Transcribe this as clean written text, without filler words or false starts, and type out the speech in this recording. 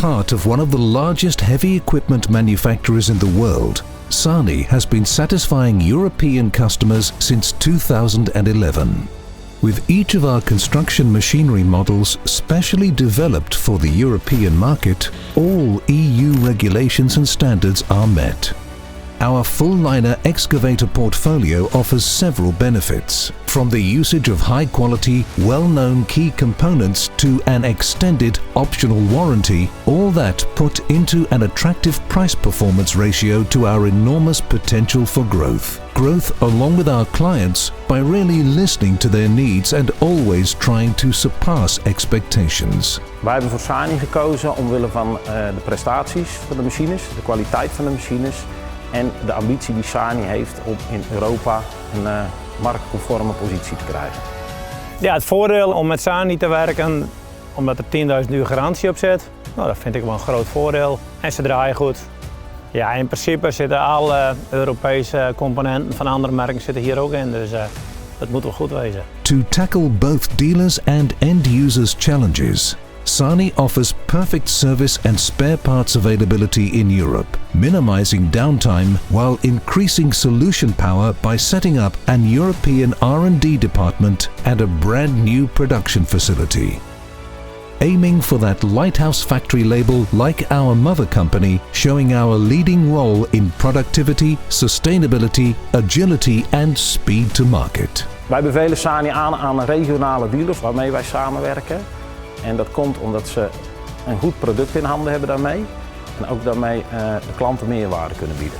part of one of the largest heavy equipment manufacturers in the world, SANY has been satisfying European customers since 2011. With each of our construction machinery models specially developed for the European market, all EU regulations and standards are met. Our full-liner excavator portfolio offers several benefits, from the usage of high-quality, well-known key components to an extended optional warranty, all that put into an attractive price-performance ratio to our enormous potential for growth. Growth along with our clients by really listening to their needs and always trying to surpass expectations. Wij hebben voor SANY gekozen omwille van de prestaties van de machines, de kwaliteit van de machines en de ambitie die SANY heeft om in Europa een marktconforme positie te krijgen. Ja, het voordeel om met SANY te werken, omdat er 10.000 uur garantie op zit, nou, dat vind ik wel een groot voordeel. En ze draaien goed. Ja, in principe zitten alle Europese componenten van andere merken zitten hier ook in, dus dat moet wel goed wezen. To tackle both dealers and end users challenges, SANY offers perfect service and spare parts availability in Europe, minimizing downtime while increasing solution power by setting up an European R&D department and a brand new production facility. Aiming for that lighthouse factory label like our mother company, showing our leading role in productivity, sustainability, agility and speed to market. Wij bevelen SANY aan regionale dealers waarmee wij samenwerken. En dat komt omdat ze een goed product in handen hebben daarmee. En ook daarmee de klanten meerwaarde kunnen bieden.